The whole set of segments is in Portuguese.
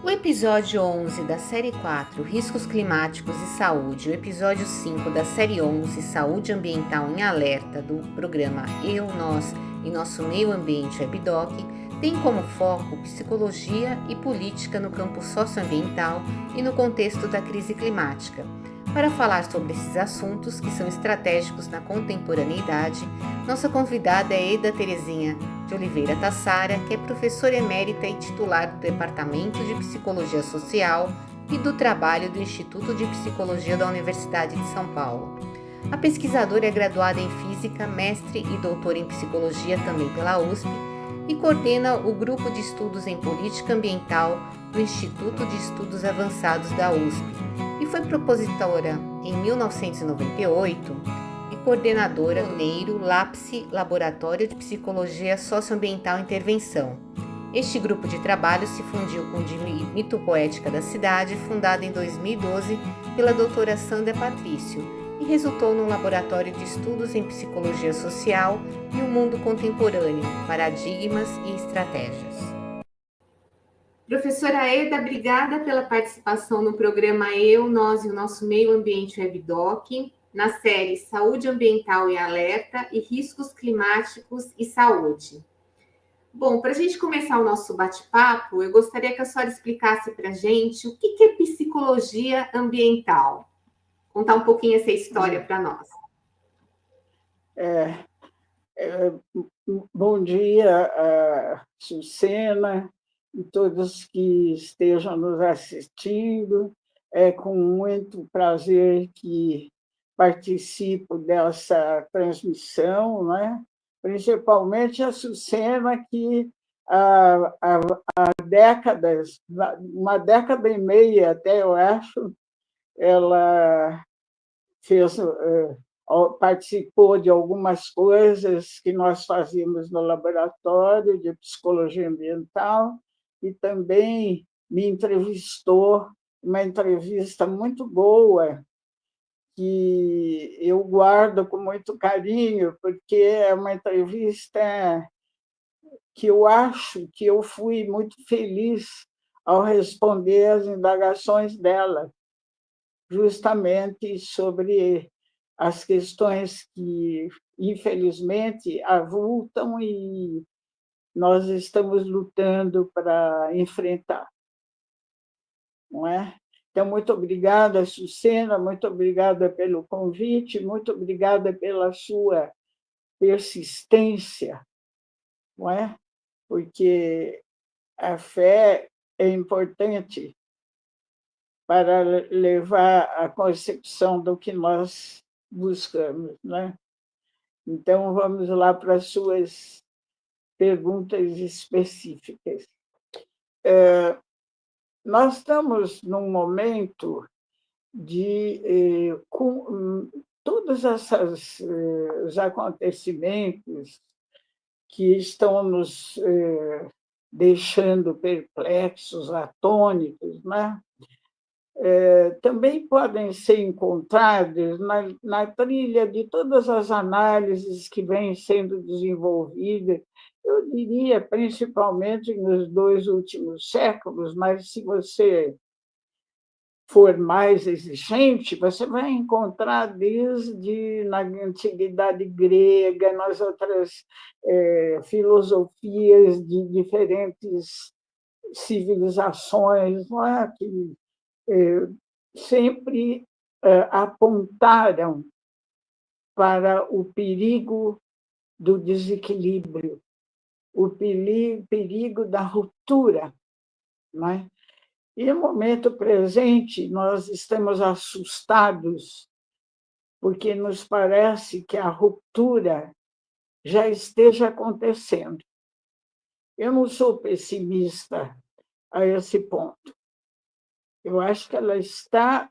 O episódio 11 da série 4, Riscos Climáticos e Saúde, o episódio 5 da série 11, Saúde Ambiental em Alerta, do programa Eu, Nós e Nosso Meio Ambiente WebDoc, tem como foco psicologia e política no campo socioambiental e no contexto da crise climática. Para falar sobre esses assuntos que são estratégicos na contemporaneidade, nossa convidada é Eda Terezinha de Oliveira Tassara, que é professora emérita e titular do Departamento de Psicologia Social e do Trabalho do Instituto de Psicologia da Universidade de São Paulo. A pesquisadora é graduada em Física, mestre e doutora em Psicologia também pela USP e coordena o Grupo de Estudos em Política Ambiental do Instituto de Estudos Avançados da USP e foi propositora em 1998 e coordenadora do NEIRO LAPSE, Laboratório de Psicologia Socioambiental e Intervenção. Este grupo de trabalho se fundiu com o Mitopoética da Cidade, fundada em 2012 pela doutora Sandra Patrício, e resultou num laboratório de estudos em psicologia social e o mundo contemporâneo, paradigmas e estratégias. Professora Eda, obrigada pela participação no programa Eu, Nós e o Nosso Meio Ambiente WebDoc, na série Saúde Ambiental em Alerta e Riscos Climáticos e Saúde. Bom, para a gente começar o nosso bate-papo, eu gostaria que a senhora explicasse para a gente o que é psicologia ambiental. Contar um pouquinho essa história para nós. Bom dia, Sucena e todos que estejam nos assistindo. É com muito prazer que participo dessa transmissão, né? Principalmente a Sucena, que há décadas, uma década e meia até, eu acho, ela participou de algumas coisas que nós fazíamos no laboratório de psicologia ambiental e também me entrevistou, uma entrevista muito boa, que eu guardo com muito carinho, porque é uma entrevista que eu acho que eu fui muito feliz ao responder às indagações dela, justamente sobre as questões que, infelizmente, avultam e nós estamos lutando para enfrentar, não é? Então, muito obrigada, Sucena, muito obrigada pelo convite, muito obrigada pela sua persistência, não é? Porque a fé é importante para levar a concepção do que nós buscamos, né? Então, vamos lá para as suas perguntas específicas. Nós estamos num momento de, com todos os acontecimentos que estão nos deixando perplexos, atônitos, né? Também podem ser encontrados na trilha de todas as análises que vêm sendo desenvolvidas, eu diria principalmente nos 2 últimos séculos, mas se você for mais exigente, você vai encontrar desde na antiguidade grega, nas outras filosofias de diferentes civilizações, não é? Que sempre apontaram para o perigo do desequilíbrio, o perigo da ruptura, não é? E no momento presente, nós estamos assustados, porque nos parece que a ruptura já esteja acontecendo. Eu não sou pessimista a esse ponto. Eu acho que ela está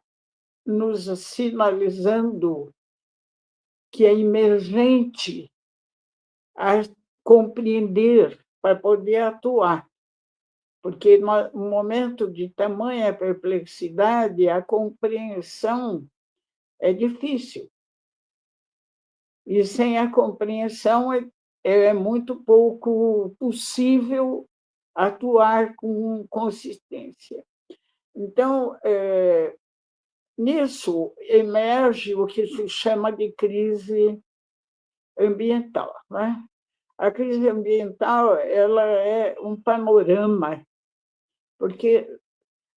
nos sinalizando que é emergente a compreender para poder atuar, porque no momento de tamanha perplexidade, a compreensão é difícil, e sem a compreensão é muito pouco possível atuar com consistência. Então, nisso emerge o que se chama de crise ambiental, né? A crise ambiental ela é um panorama, porque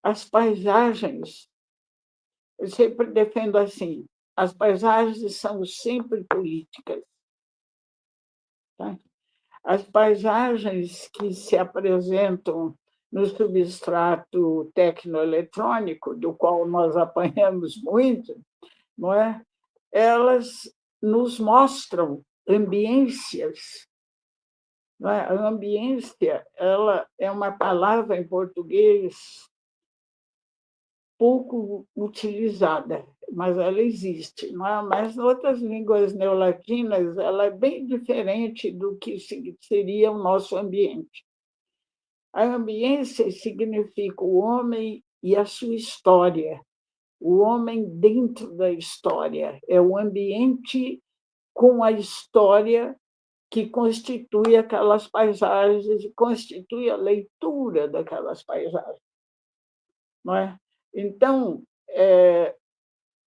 as paisagens, eu sempre defendo assim, as paisagens são sempre políticas. Tá? As paisagens que se apresentam no substrato tecnoeletrônico, do qual nós apanhamos muito, não é? Elas nos mostram ambiências. Não é? A ambiência ela é uma palavra em português pouco utilizada, mas ela existe. Não é? Mas em outras línguas neolatinas ela é bem diferente do que seria o nosso ambiente. A ambiência significa o homem e a sua história, o homem dentro da história, é o ambiente com a história que constitui aquelas paisagens e constitui a leitura daquelas paisagens. Não é? Então,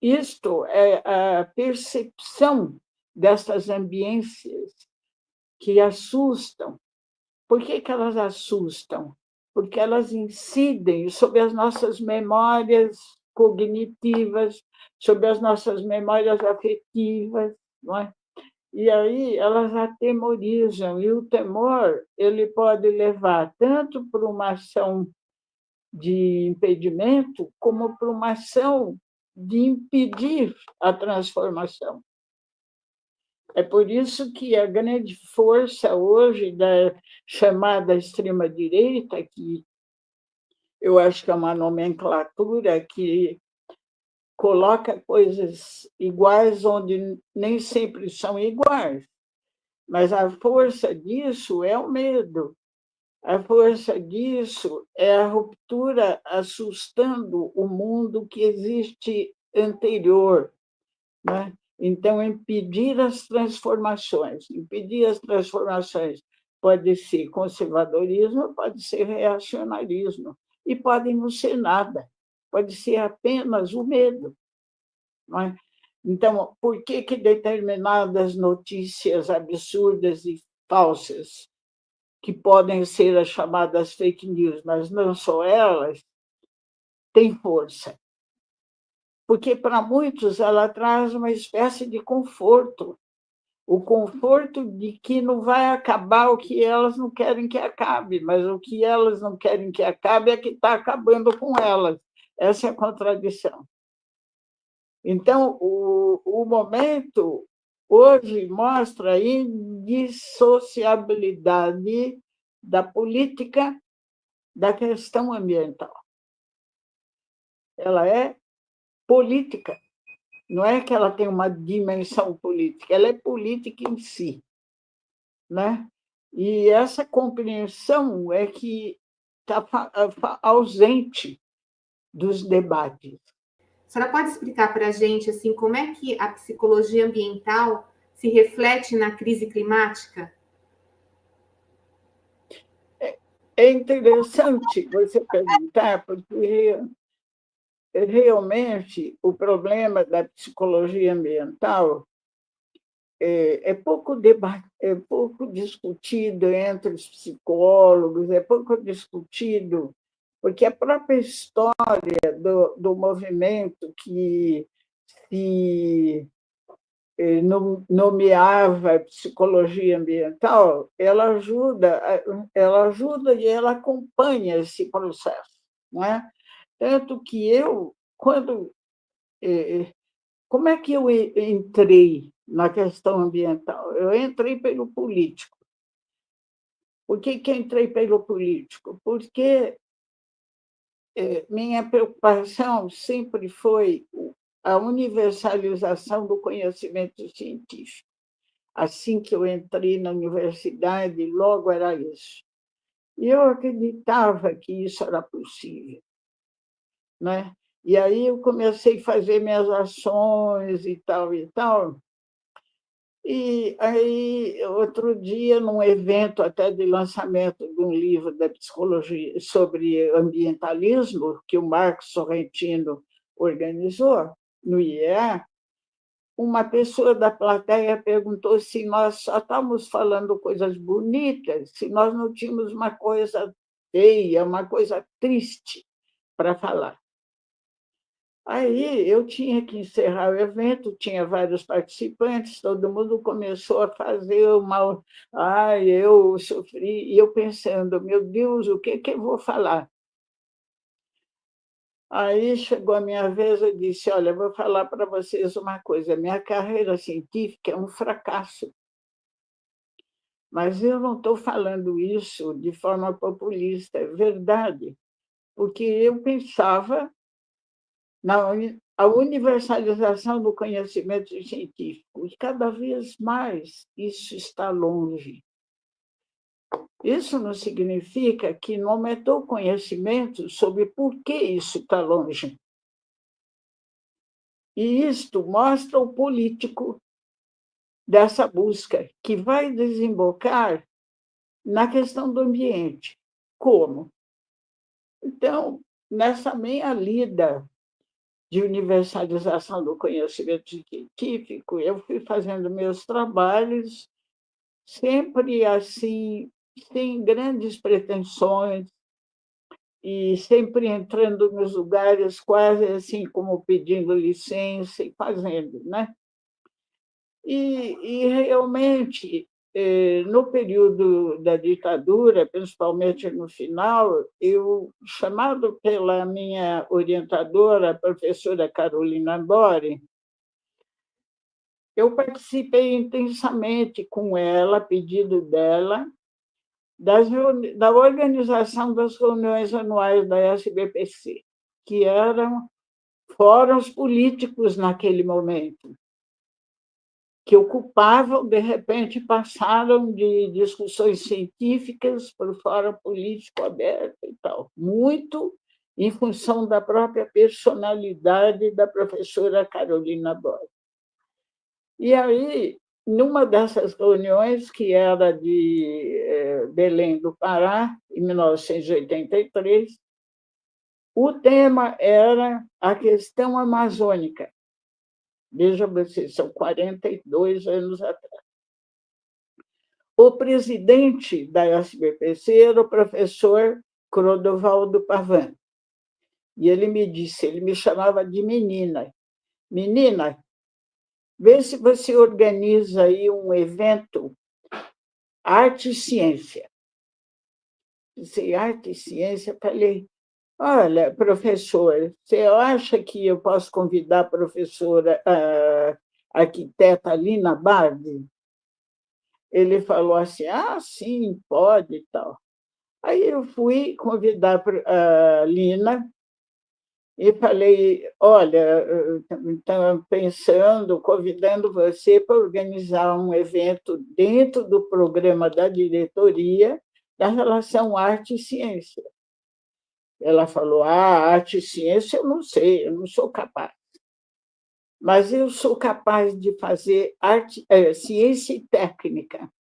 isto é a percepção dessas ambiências que assustam. Por que elas assustam? Porque elas incidem sobre as nossas memórias cognitivas, sobre as nossas memórias afetivas, não é? E aí elas atemorizam, e o temor ele pode levar tanto para uma ação de impedimento, como para uma ação de impedir a transformação. É por isso que a grande força hoje da chamada extrema-direita, que eu acho que é uma nomenclatura que coloca coisas iguais onde nem sempre são iguais, mas a força disso é o medo. A força disso é a ruptura assustando o mundo que existe anterior, né? Então, impedir as transformações. Impedir as transformações pode ser conservadorismo, pode ser reacionarismo, e pode não ser nada, pode ser apenas o medo. Não é? Então, por que determinadas notícias absurdas e falsas, que podem ser as chamadas fake news, mas não só elas, têm força? Porque, para muitos, ela traz uma espécie de conforto, o conforto de que não vai acabar o que elas não querem que acabe, mas o que elas não querem que acabe é que está acabando com elas. Essa é a contradição. Então, o momento hoje mostra a indissociabilidade da política da questão ambiental. Ela é política. Não é que ela tem uma dimensão política, ela é política em si, né? E essa compreensão é que está ausente dos debates. A senhora pode explicar para a gente assim, como é que a psicologia ambiental se reflete na crise climática? É interessante você perguntar, porque realmente o problema da psicologia ambiental é pouco discutido entre os psicólogos, é pouco discutido, porque a própria história do movimento que se nomeava psicologia ambiental, ela ajuda e ela acompanha esse processo, não é? Tanto que como é que eu entrei na questão ambiental? Eu entrei pelo político. Por que entrei pelo político? Porque minha preocupação sempre foi a universalização do conhecimento científico. Assim que eu entrei na universidade, logo era isso. E eu acreditava que isso era possível, né? E aí eu comecei a fazer minhas ações e tal, E aí, outro dia, num evento até de lançamento de um livro da psicologia sobre ambientalismo, que o Marcos Sorrentino organizou, no IEA, uma pessoa da plateia perguntou se nós só estávamos falando coisas bonitas, se nós não tínhamos uma coisa feia, uma coisa triste para falar. Aí eu tinha que encerrar o evento, tinha vários participantes, todo mundo começou a fazer uma. Ai, eu sofri, e eu pensando, meu Deus, o que eu vou falar? Aí chegou a minha vez, eu disse, olha, eu vou falar para vocês uma coisa, minha carreira científica é um fracasso, mas eu não estou falando isso de forma populista, é verdade, porque eu pensava a universalização do conhecimento científico. E cada vez mais isso está longe. Isso não significa que não aumentou o conhecimento sobre por que isso está longe. E isto mostra o político dessa busca, que vai desembocar na questão do ambiente. Como? Então, nessa meia lida de universalização do conhecimento científico, eu fui fazendo meus trabalhos sempre assim, sem grandes pretensões, e sempre entrando nos lugares quase assim como pedindo licença e fazendo, né? E realmente, no período da ditadura, principalmente no final, eu, chamado pela minha orientadora, a professora Carolina Dori, eu participei intensamente com ela, a pedido dela, da organização das reuniões anuais da SBPC, que eram fóruns políticos naquele momento, que ocupavam, de repente, passaram de discussões científicas para o fórum político aberto e tal, muito em função da própria personalidade da professora Carolina Borges. E aí, numa dessas reuniões, que era de Belém do Pará, em 1983, o tema era a questão amazônica. Veja você, são 42 anos atrás. O presidente da SBPC era o professor Clodovaldo Pavan. E ele me disse, ele me chamava de menina. Menina, vê se você organiza aí um evento arte e ciência. Disse, arte e ciência, falei, olha, professor, você acha que eu posso convidar a professora a arquiteta Lina Bardi? Ele falou assim, sim, pode e tal. Aí eu fui convidar a Lina e falei, olha, estava pensando, convidando você para organizar um evento dentro do programa da diretoria da relação arte e ciência. Ela falou, arte e ciência eu não sei, eu não sou capaz. Mas eu sou capaz de fazer ciência e técnica.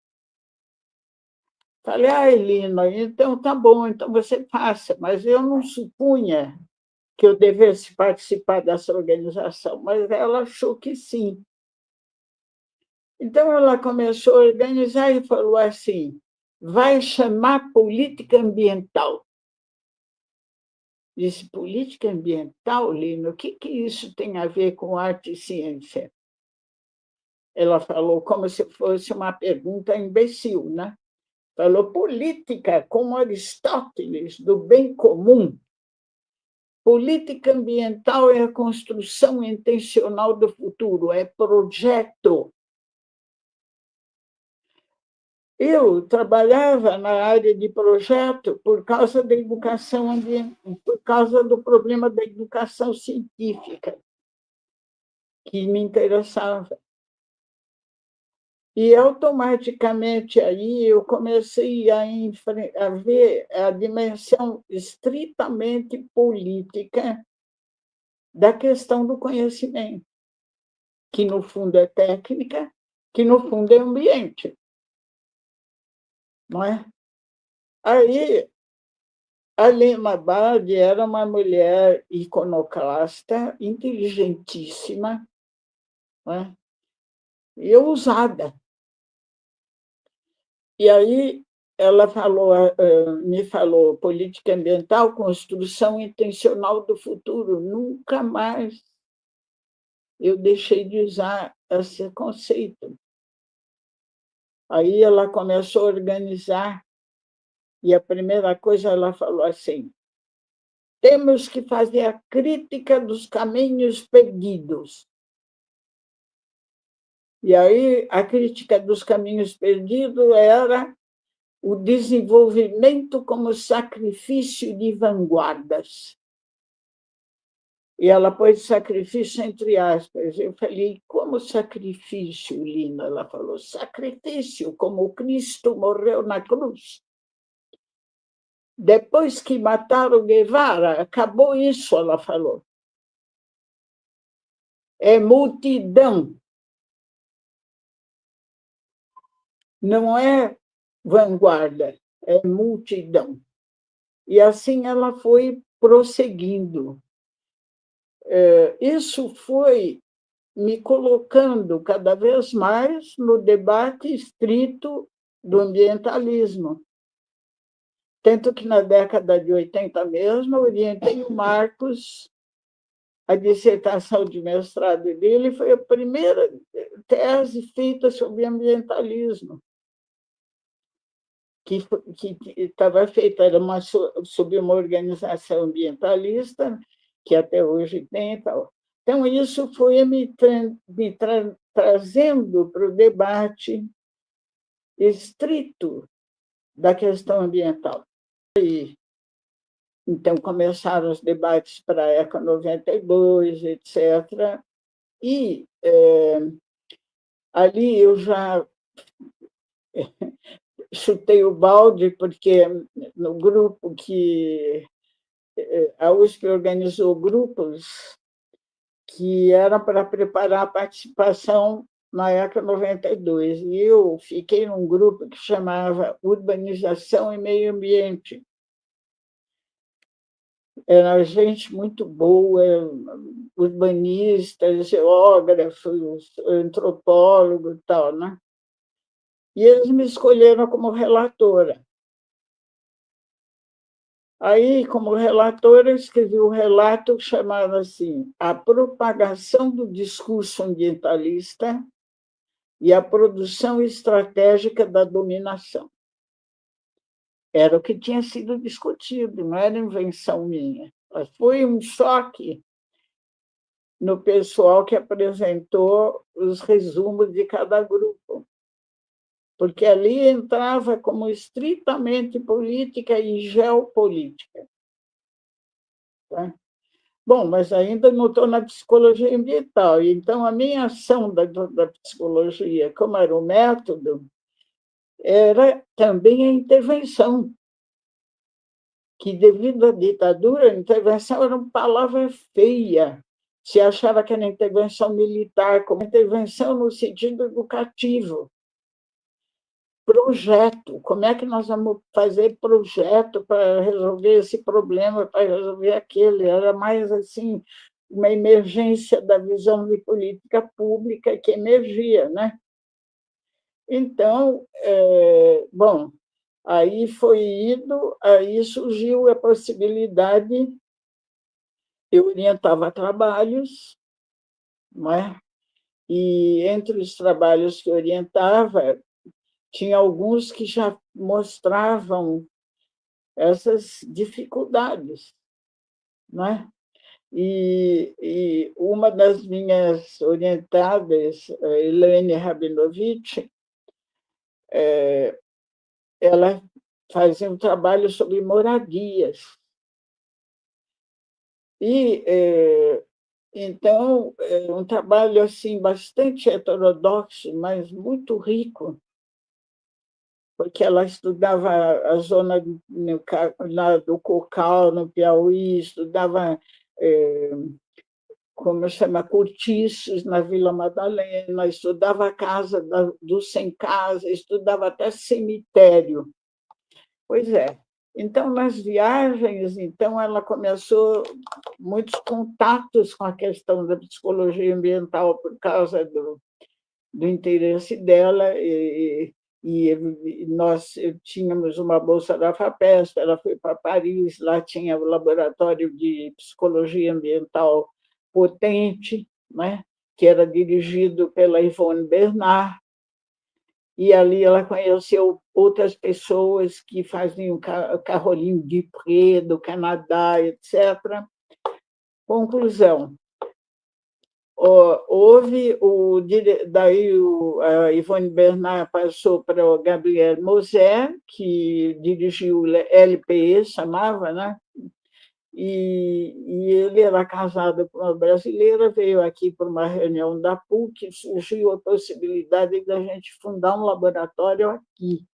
Falei, Elina, então tá bom, então você faça, mas eu não supunha que eu devesse participar dessa organização, mas ela achou que sim. Então, ela começou a organizar e falou assim, vai chamar política ambiental. Disse, política ambiental, Lino, o que isso tem a ver com arte e ciência? Ela falou como se fosse uma pergunta imbecil, né? Falou, política, como Aristóteles, do bem comum. Política ambiental é a construção intencional do futuro, é projeto. Eu trabalhava na área de projeto por causa da educação ambiental, por causa do problema da educação científica, que me interessava. E, automaticamente, aí eu comecei a ver a dimensão estritamente política da questão do conhecimento, que, no fundo, é técnica, que, no fundo, é ambiente. Não é? Aí, a Lema Bardi era uma mulher iconoclasta, inteligentíssima, não é? E ousada. E aí ela me falou política ambiental, construção intencional do futuro. Nunca mais eu deixei de usar esse conceito. Aí ela começou a organizar, e a primeira coisa ela falou assim: temos que fazer a crítica dos caminhos perdidos. E aí a crítica dos caminhos perdidos era o desenvolvimento como sacrifício de vanguardas. E ela pôs sacrifício entre aspas. Eu falei, como sacrifício, Lina? Ela falou, sacrifício, como Cristo morreu na cruz. Depois que mataram Guevara, acabou isso, ela falou. É multidão. Não é vanguarda, é multidão. E assim ela foi prosseguindo. Isso foi me colocando cada vez mais no debate estrito do ambientalismo. Tanto que, na década de 80 mesmo, eu orientei o Marcos, a dissertação de mestrado dele foi a primeira tese feita sobre ambientalismo, que estava feita sob uma organização ambientalista, que até hoje tem e tal. Então, isso foi me trazendo para o debate estrito da questão ambiental. E, então, começaram os debates para a ECA 92, etc. E ali eu já chutei o balde, porque no grupo que a USP organizou grupos que era para preparar a participação na ECA 92. E eu fiquei num grupo que chamava Urbanização e Meio Ambiente. Era gente muito boa, urbanistas, geógrafos, antropólogos e tal, né? E eles me escolheram como relatora. Aí, como relatora, eu escrevi um relato chamado assim, A Propagação do Discurso Ambientalista e a Produção Estratégica da Dominação. Era o que tinha sido discutido, não era invenção minha. Mas foi um choque no pessoal que apresentou os resumos de cada grupo, porque ali entrava como estritamente política e geopolítica. Tá? Bom, mas ainda não estou na psicologia ambiental, então a minha ação da psicologia, como era o método, era também a intervenção, que, devido à ditadura, a intervenção era uma palavra feia. Se achava que era intervenção militar, como intervenção no sentido educativo. Projeto, como é que nós vamos fazer projeto para resolver esse problema, para resolver aquele? Era mais assim uma emergência da visão de política pública que emergia, né? Então, bom, aí aí surgiu a possibilidade, eu orientava trabalhos, não é? E entre os trabalhos que eu orientava, tinha alguns que já mostravam essas dificuldades, não é? E uma das minhas orientadas, a Helene Rabinovich, ela fazia um trabalho sobre moradias. E, então, um trabalho assim bastante heterodoxo, mas muito rico, porque ela estudava a zona do Cocal, no Piauí, estudava como chama, cortiços na Vila Madalena, estudava a casa dos sem casa, estudava até cemitério. Pois é. Então, nas viagens, então ela começou muitos contatos com a questão da psicologia ambiental por causa do interesse dela, e nós tínhamos uma bolsa da FAPESP, ela foi para Paris, lá tinha o laboratório de psicologia ambiental potente, né, que era dirigido pela Yvonne Bernard, e ali ela conheceu outras pessoas que faziam Caroline Dupré, do Canadá, etc. Conclusão, houve daí a Yvonne Bernard passou para o Gabriel Moser, que dirigiu o LPE, chamava, né? E ele era casado com uma brasileira, veio aqui para uma reunião da PUC, surgiu a possibilidade da gente fundar um laboratório aqui.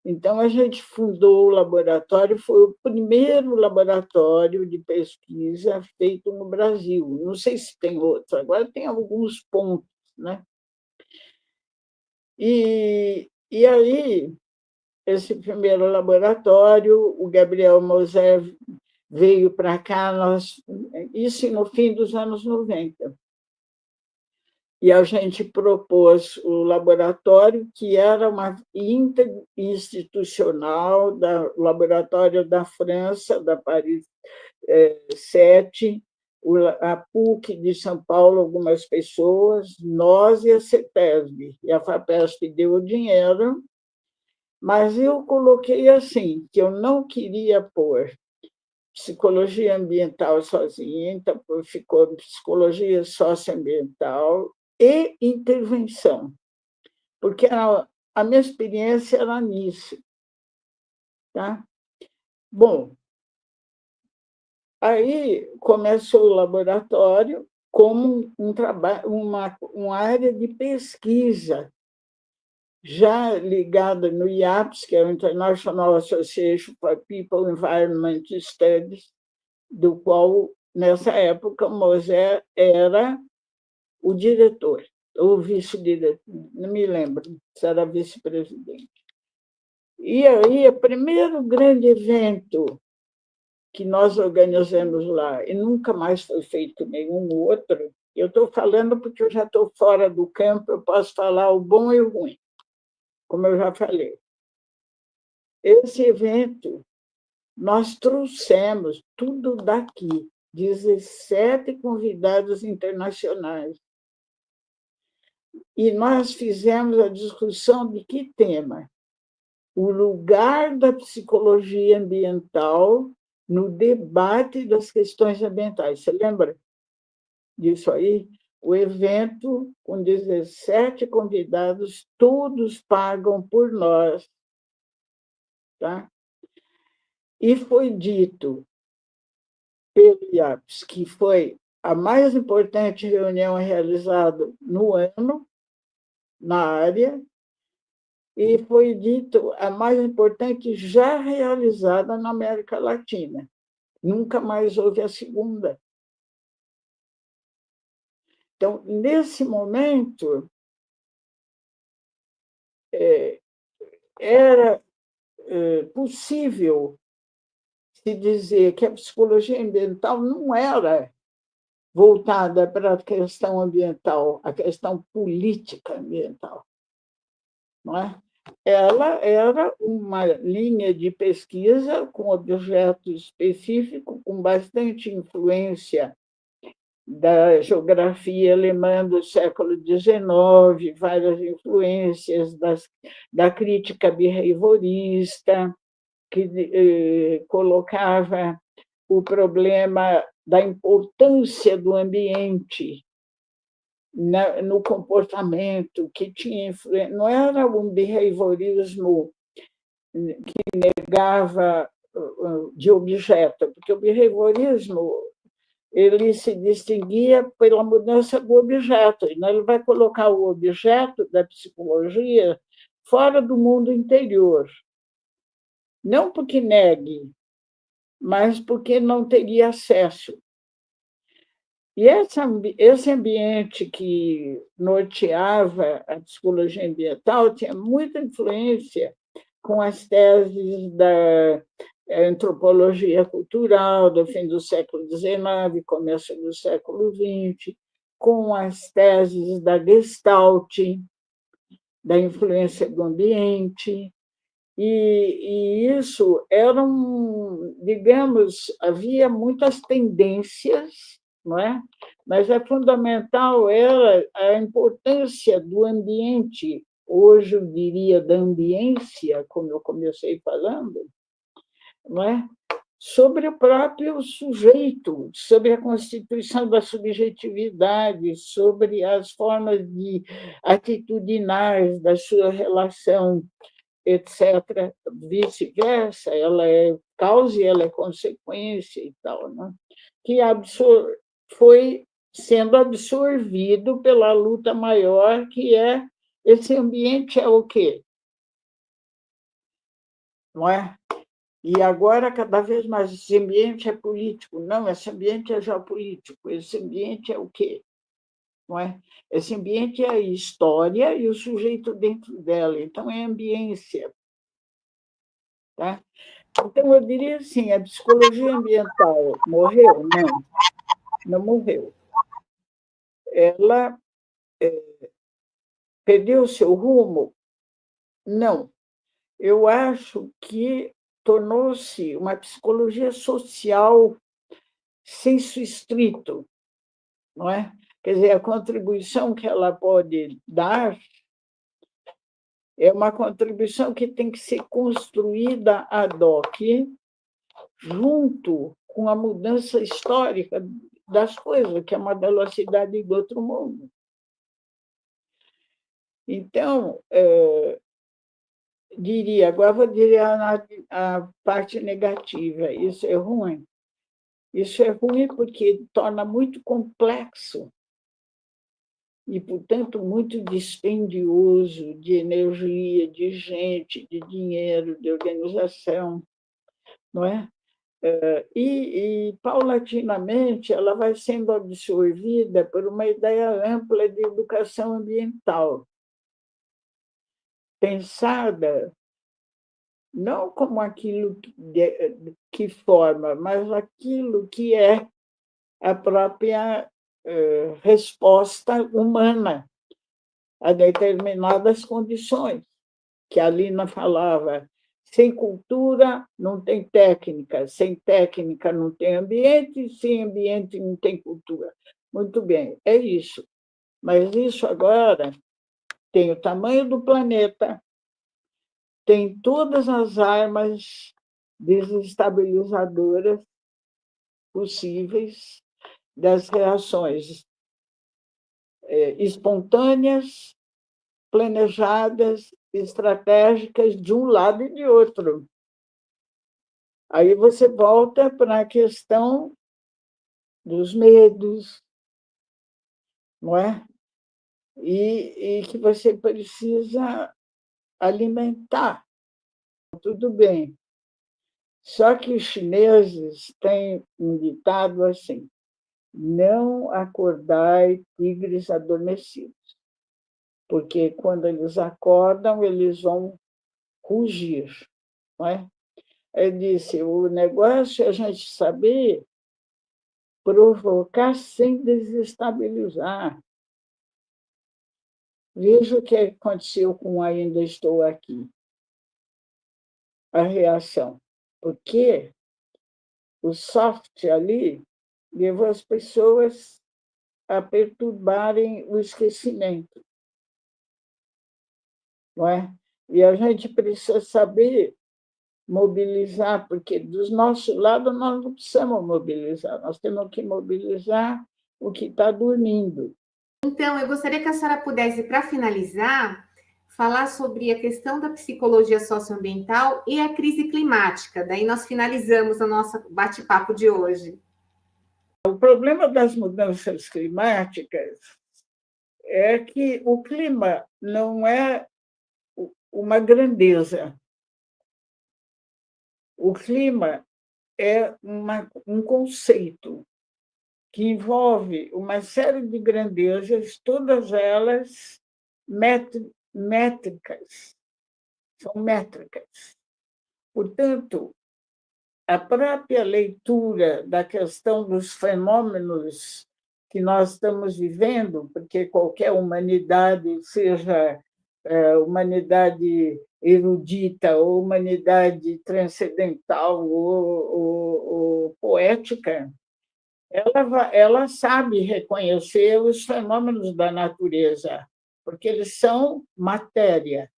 Então, a gente fundou o laboratório, foi o primeiro laboratório de pesquisa feito no Brasil. Não sei se tem outro, agora tem alguns pontos, né? E aí, esse primeiro laboratório, o Gabriel Moser veio para cá, isso no fim dos anos 90. E a gente propôs o laboratório, que era uma interinstitucional, do laboratório da França, da Paris 7, a PUC de São Paulo, algumas pessoas, nós e a CETESB. E a FAPESP deu o dinheiro, mas eu coloquei assim, que eu não queria pôr psicologia ambiental sozinha, então ficou psicologia socioambiental e intervenção, porque a minha experiência era nisso. Tá? Bom, aí começou o laboratório como um trabalho, uma área de pesquisa, já ligada no IAPS, que é o International Association for People Environment Studies, do qual, nessa época, Moser era o diretor, ou vice-diretor, não me lembro se era vice-presidente. E aí, o primeiro grande evento que nós organizamos lá, e nunca mais foi feito nenhum outro, eu estou falando porque eu já estou fora do campo, eu posso falar o bom e o ruim, como eu já falei. Esse evento, nós trouxemos tudo daqui, 17 convidados internacionais. E nós fizemos a discussão de que tema? O lugar da psicologia ambiental no debate das questões ambientais. Você lembra disso aí? O evento, com 17 convidados, todos pagam por nós. Tá? E foi dito pelo IAPS que foi a mais importante reunião realizada no ano, na área, e foi dito a mais importante já realizada na América Latina. Nunca mais houve a segunda. Então, nesse momento, era possível se dizer que a psicologia ambiental não era voltada para a questão ambiental, a questão política ambiental. Não é? Ela era uma linha de pesquisa com objeto específico, com bastante influência da geografia alemã do século XIX, várias influências da crítica behaviorista, que colocava o problema da importância do ambiente no comportamento, que tinha influência. Não era um behaviorismo que negava de objeto, porque o behaviorismo ele se distinguia pela mudança do objeto. Ele vai colocar o objeto da psicologia fora do mundo interior. Não porque negue, mas porque não teria acesso. E esse ambiente que norteava a psicologia ambiental tinha muita influência com as teses da antropologia cultural do fim do século XIX, começo do século XX, com as teses da Gestalt, da influência do ambiente, e isso eram, digamos, havia muitas tendências, não é? Mas é fundamental era a importância do ambiente, hoje eu diria da ambiência, como eu comecei falando, não é? Sobre o próprio sujeito, sobre a constituição da subjetividade, sobre as formas de atitudinais da sua relação, etc., vice-versa, ela é causa e ela é consequência e tal, né? Que foi sendo absorvido pela luta maior, que é esse ambiente é o quê? Não é? E agora, cada vez mais, esse ambiente é político. Não, esse ambiente é geopolítico. Esse ambiente é o quê? Não é? Esse ambiente é a história e o sujeito dentro dela. Então, é ambiência. Tá? Então, eu diria assim, a psicologia ambiental morreu? Não, não morreu. Ela perdeu seu rumo? Não. Eu acho que tornou-se uma psicologia social sensu estrito, não é? Quer dizer, a contribuição que ela pode dar é uma contribuição que tem que ser construída ad hoc, junto com a mudança histórica das coisas, que é uma velocidade do outro mundo. Então, diria, agora vou dizer a parte negativa, isso é ruim. Isso é ruim porque torna muito complexo e, portanto, muito dispendioso de energia, de gente, de dinheiro, de organização, não é? Paulatinamente, ela vai sendo absorvida por uma ideia ampla de educação ambiental, pensada não como aquilo que forma, mas aquilo que é a própria resposta humana a determinadas condições, que a Lina falava, sem cultura não tem técnica, sem técnica não tem ambiente, sem ambiente não tem cultura. Muito bem, é isso. Mas isso agora tem o tamanho do planeta, tem todas as armas desestabilizadoras possíveis das reações espontâneas, planejadas, estratégicas de um lado e de outro. Aí você volta para a questão dos medos, não é? E que você precisa alimentar. Tudo bem. Só que os chineses têm um ditado assim: não acordai tigres adormecidos, porque quando eles acordam, eles vão rugir, não é? Ele disse: o negócio é a gente saber provocar sem desestabilizar. Veja o que aconteceu com Ainda Estou Aqui, a reação. Porque o soft ali levou as pessoas a perturbarem o esquecimento, não é? E a gente precisa saber mobilizar, porque do nosso lado nós não precisamos mobilizar, nós temos que mobilizar o que está dormindo. Então, eu gostaria que a senhora pudesse, para finalizar, falar sobre a questão da psicologia socioambiental e a crise climática. Daí nós finalizamos o nosso bate-papo de hoje. O problema das mudanças climáticas é que o clima não é uma grandeza. O clima é um conceito que envolve uma série de grandezas, todas elas métricas, são métricas. Portanto, a própria leitura da questão dos fenômenos que nós estamos vivendo, porque qualquer humanidade, seja humanidade erudita ou humanidade transcendental ou poética, ela sabe reconhecer os fenômenos da natureza, porque eles são matéria.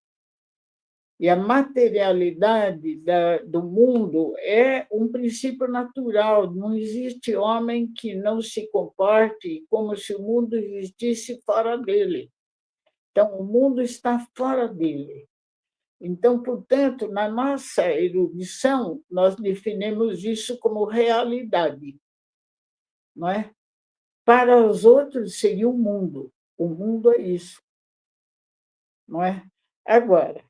E a materialidade do mundo é um princípio natural. Não existe homem que não se comporte como se o mundo existisse fora dele. Então, o mundo está fora dele. Então, portanto, na nossa erudição, nós definimos isso como realidade, não é? Para os outros, seria o mundo. O mundo é isso, não é? Agora,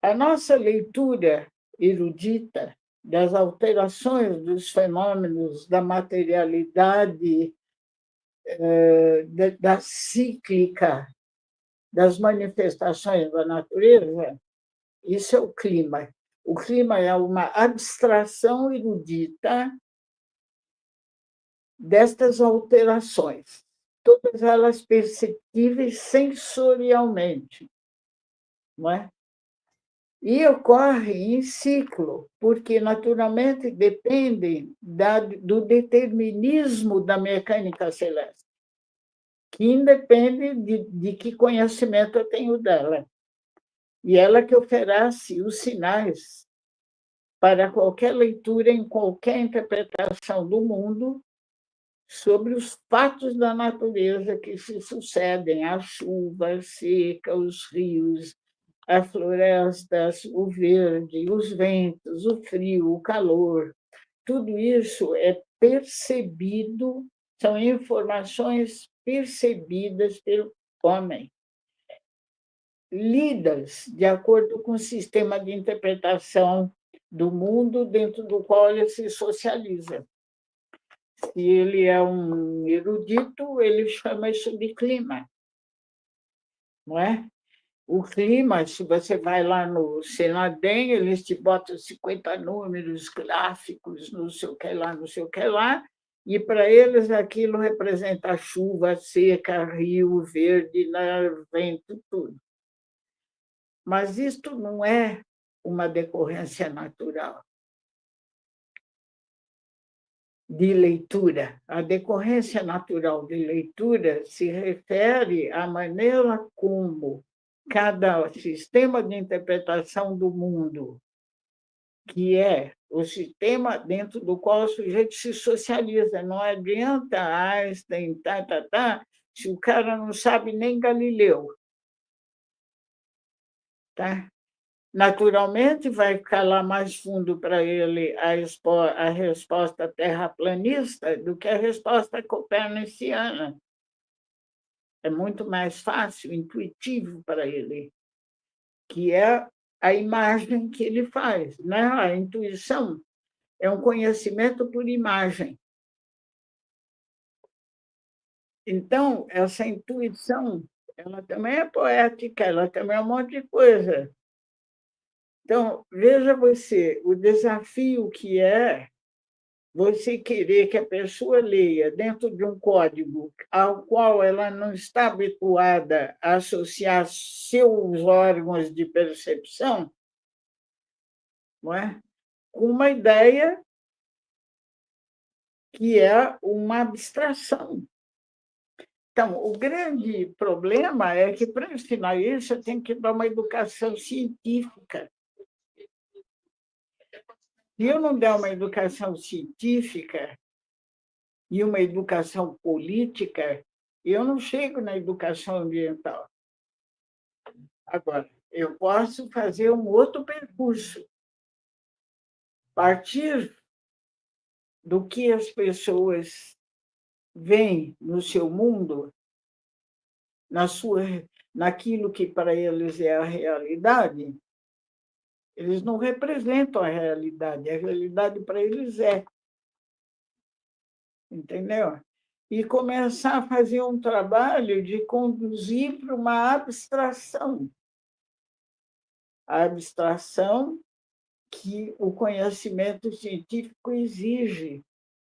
a nossa leitura erudita das alterações dos fenômenos da materialidade, da cíclica, das manifestações da natureza, isso é o clima. O clima é uma abstração erudita destas alterações, todas elas perceptíveis sensorialmente, não é? E ocorre em ciclo, porque, naturalmente, dependem do determinismo da mecânica celeste, que independe de que conhecimento eu tenho dela. E ela que oferece os sinais para qualquer leitura, em qualquer interpretação do mundo, sobre os fatos da natureza que se sucedem, a chuva, a seca, os rios, as florestas, o verde, os ventos, o frio, o calor. Tudo isso é percebido, são informações percebidas pelo homem, lidas de acordo com o sistema de interpretação do mundo dentro do qual ele se socializa. Se ele é um erudito, ele chama isso de clima, não é? O clima, se você vai lá no Senadem, eles te botam 50 números gráficos, não sei o que lá, não sei o que lá, e para eles aquilo representa chuva, seca, rio, verde, vento, tudo. Mas isto não é uma decorrência natural de leitura. A decorrência natural de leitura se refere à maneira como cada sistema de interpretação do mundo, que é o sistema dentro do qual o sujeito se socializa. Não adianta Einstein, se o cara não sabe nem Galileu. Tá? Naturalmente, vai ficar lá mais fundo para ele a resposta terraplanista do que a resposta coperniciana. É muito mais fácil, intuitivo para ele, que é a imagem que ele faz. Né? A intuição é um conhecimento por imagem. Então, essa intuição, ela também é poética, ela também é um monte de coisa. Então, veja você, o desafio que é você querer que a pessoa leia dentro de um código ao qual ela não está habituada a associar seus órgãos de percepção, não é? Com uma ideia que é uma abstração. Então, o grande problema é que, para ensinar isso, eu tenho que dar uma educação científica. Se eu não der uma educação científica e uma educação política, eu não chego na educação ambiental. Agora, eu posso fazer um outro percurso, partir do que as pessoas veem no seu mundo, naquilo que para eles é a realidade. Eles não representam a realidade para eles é. entendeu? E começar a fazer um trabalho de conduzir para uma abstração. A abstração que o conhecimento científico exige.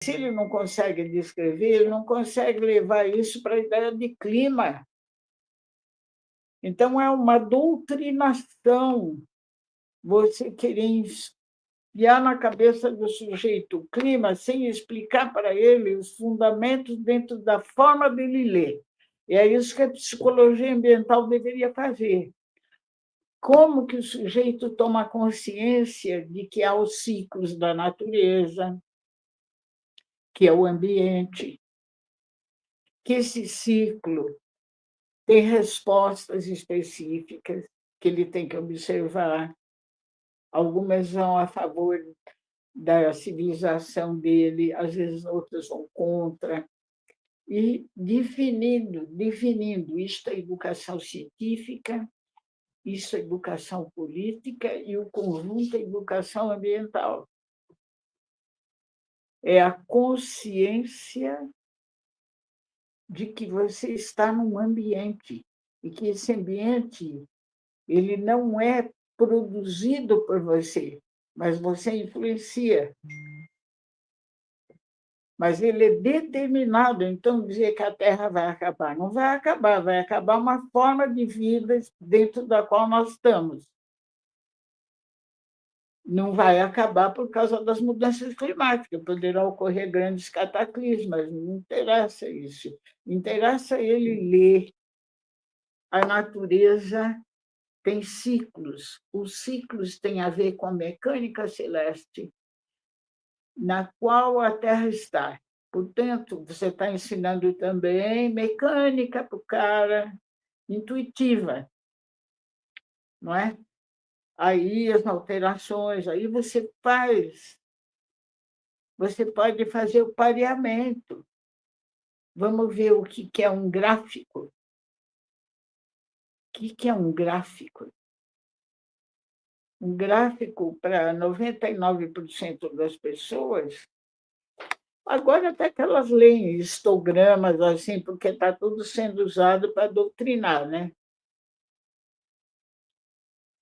Se ele não consegue descrever, ele não consegue levar isso para a ideia de clima. Então, é uma doutrinação você querer enfiar na cabeça do sujeito o clima sem explicar para ele os fundamentos dentro da forma dele ler. E é isso que a psicologia ambiental deveria fazer. Como que o sujeito toma consciência de que há os ciclos da natureza, que é o ambiente, que esse ciclo tem respostas específicas que ele tem que observar. Algumas vão a favor da civilização dele, às vezes outras vão contra. E definindo isto é educação científica, isso é educação política e o conjunto é educação ambiental. É a consciência de que você está num ambiente e que esse ambiente ele não é produzido por você, mas você influencia. Mas ele é determinado. Então, dizer que a Terra vai acabar, não vai acabar uma forma de vida dentro da qual nós estamos. Não vai acabar por causa das mudanças climáticas, poderão ocorrer grandes cataclismas, não interessa isso. Interessa ele ler. A natureza tem ciclos. Os ciclos têm a ver com a mecânica celeste, na qual a Terra está. Portanto, você está ensinando também mecânica para o cara, intuitiva, não é? Aí as alterações, aí você pode fazer o pareamento. Vamos ver o que é um gráfico. O que é um gráfico? Um gráfico para 99% das pessoas. Agora até que elas leem histogramas assim, porque está tudo sendo usado para doutrinar, né?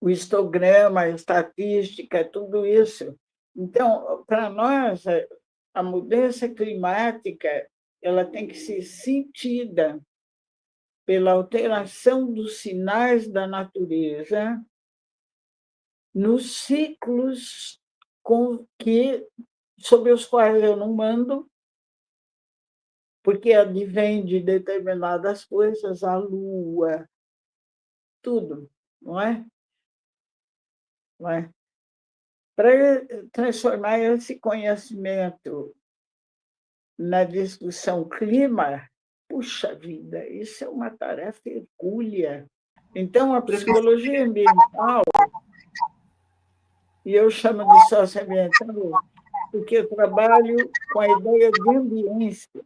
O histograma, a estatística, tudo isso. Então, para nós, a mudança climática ela tem que ser sentida pela alteração dos sinais da natureza nos ciclos sobre os quais eu não mando, porque advém de determinadas coisas, a Lua, tudo, não é? Não é? Para transformar esse conhecimento na discussão clima, puxa vida, isso é uma tarefa hercúlea. Então, a psicologia ambiental, e eu chamo de socioambiental, porque eu trabalho com a ideia de ambiência.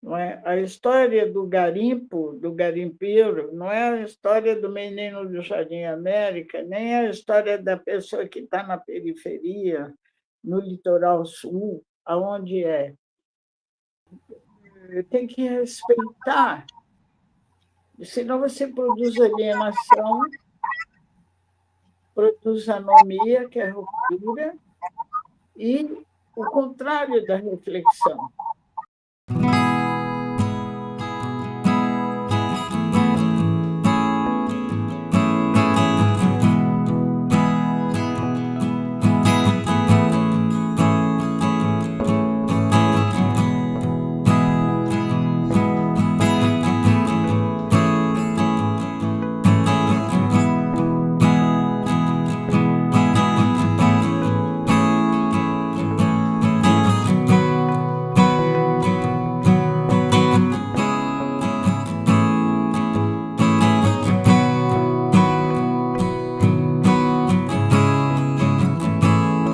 Não é? A história do garimpo, do garimpeiro, não é a história do menino do Jardim América, nem a história da pessoa que está na periferia, no litoral sul, aonde é. Tem que respeitar, senão você produz alienação, produz anomia, que é ruptura, e o contrário da reflexão.